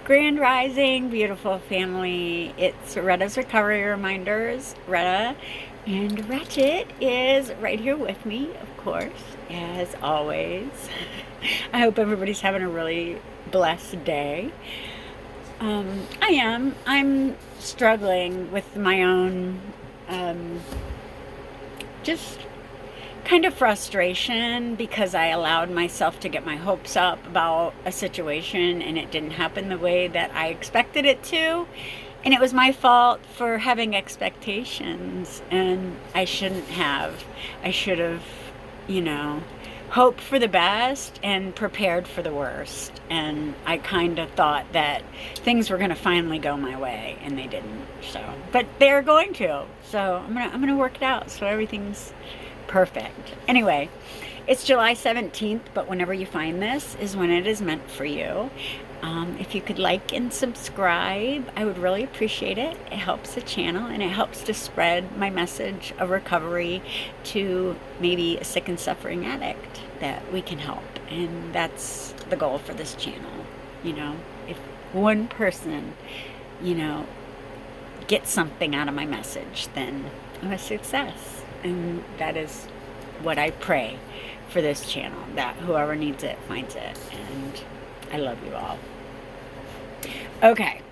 Grand Rising, beautiful family. It's Retta's Recovery Reminders. Retta and Ratchet is right here with me, of course, as always. I hope everybody's having a really blessed day. I am. I'm struggling with my own just kind of frustration because I allowed myself to get my hopes up about a situation and it didn't happen the way that I expected it to. And it was my fault for having expectations, and I shouldn't have. I should have, you know, hoped for the best and prepared for the worst. And I kind of thought that things were going to finally go my way, and they didn't. So, but they're going to. So I'm gonna work it out so everything's perfect. Anyway, it's July 17th, but whenever you find this is when it is meant for you. If you could like and subscribe, I would really appreciate it. It helps the channel and it helps to spread my message of recovery to maybe a sick and suffering addict that we can help. And that's the goal for this channel. You know, if one person, gets something out of my message, then I'm a success. And that is what I pray for this channel, that whoever needs it finds it. And I love you all. Okay,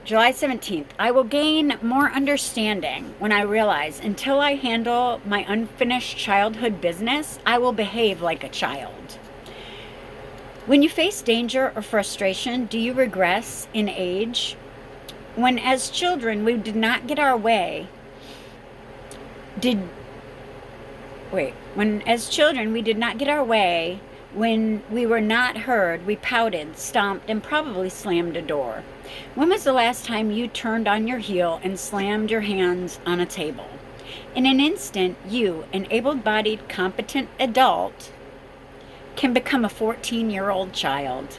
July 17th. I will gain more understanding when I realize until I handle my unfinished childhood business, I will behave like a child. When you face danger or frustration, do you regress in age? When as children we did not get our way, when as children we did not get our way, when we were not heard, we pouted, stomped, and probably slammed a door. When was the last time you turned on your heel and slammed your hands on a table? In an instant, you, an able-bodied, competent adult, can become a 14-year-old child,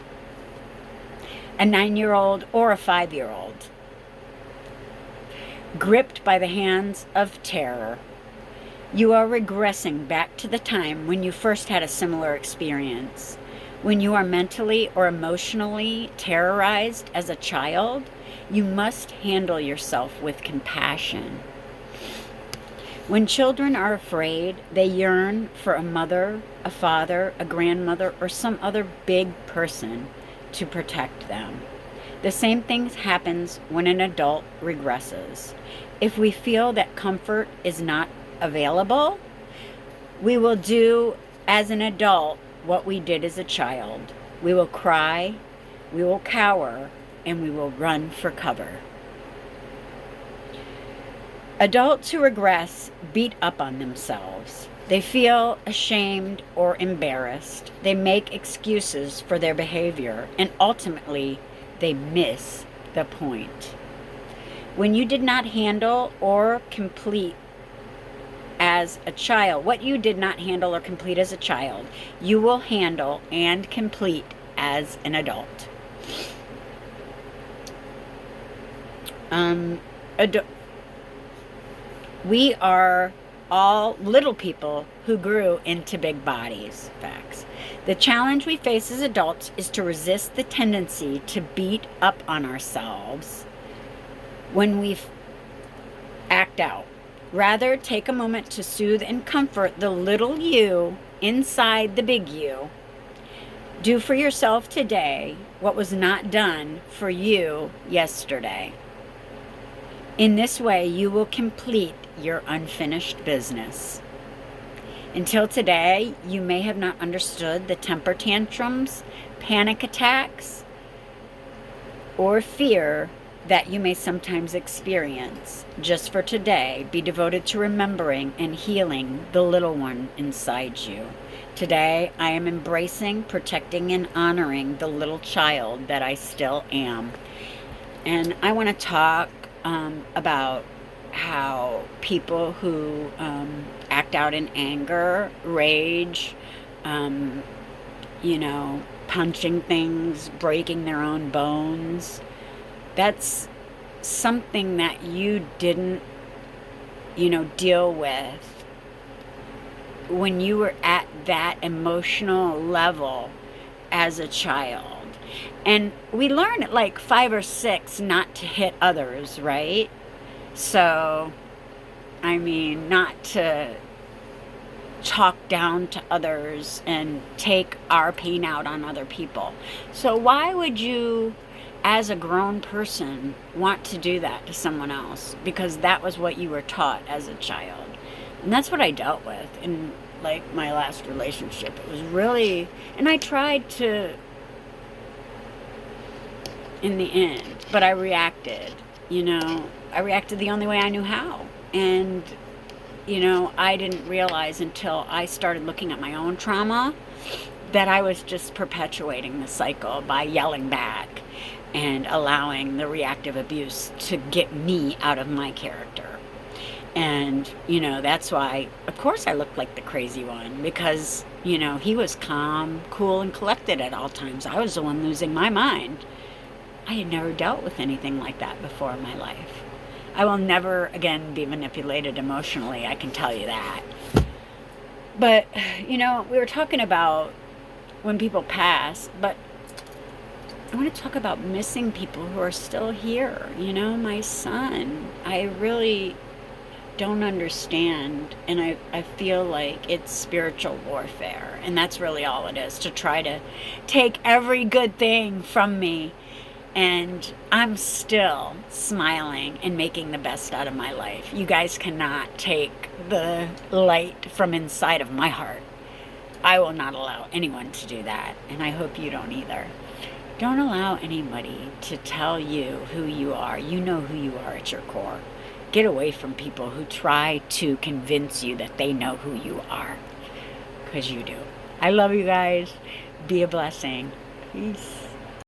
a 9-year-old, or a 5-year-old, gripped by the hands of terror. You are regressing back to the time when you first had a similar experience. When you are mentally or emotionally terrorized as a child, you must handle yourself with compassion. When children are afraid, they yearn for a mother, a father, a grandmother, or some other big person to protect them. The same thing happens when an adult regresses. If we feel that comfort is not available, we will do as an adult what we did as a child. We will cry, we will cower, and we will run for cover. Adults who regress beat up on themselves. They feel ashamed or embarrassed. They make excuses for their behavior, and ultimately they miss the point. When you did not handle or complete as a child, what you did not handle or complete as a child, you will handle and complete as an adult. We are all little people who grew into big bodies. Facts. The challenge we face as adults is to resist the tendency to beat up on ourselves when we act out. Rather, take a moment to soothe and comfort the little you inside the big you. Do for yourself today what was not done for you yesterday. In this way, you will complete your unfinished business. Until today, you may have not understood the temper tantrums, panic attacks, or fear that you may sometimes experience. Just for today, be devoted to remembering and healing the little one inside you. Today, I am embracing, protecting, and honoring the little child that I still am. And I want to talk about how people who act out in anger, rage, punching things, breaking their own bones, that's something that you didn't, deal with when you were at that emotional level as a child. And we learn at like 5 or 6 not to hit others, right? So, I mean, not to talk down to others and take our pain out on other people. So why would you, as a grown person, want to do that to someone else? Because that was what you were taught as a child. And that's what I dealt with in like my last relationship. It was really, and I tried to in the end, but I reacted, I reacted the only way I knew how. And I didn't realize until I started looking at my own trauma that I was just perpetuating the cycle by yelling back and allowing the reactive abuse to get me out of my character. And, that's why, of course, I looked like the crazy one because, he was calm, cool, and collected at all times. I was the one losing my mind. I had never dealt with anything like that before in my life. I will never again be manipulated emotionally, I can tell you that. But, we were talking about when people pass, but I want to talk about missing people who are still here. My son, I really don't understand, and I feel like it's spiritual warfare, and that's really all it is, to try to take every good thing from me. And I'm still smiling and making the best out of my life. You guys cannot take the light from inside of my heart. I will not allow anyone to do that. And I hope you don't either. Don't allow anybody to tell you who you are. You know who you are at your core. Get away from people who try to convince you that they know who you are. Because you do. I love you guys. Be a blessing. Peace.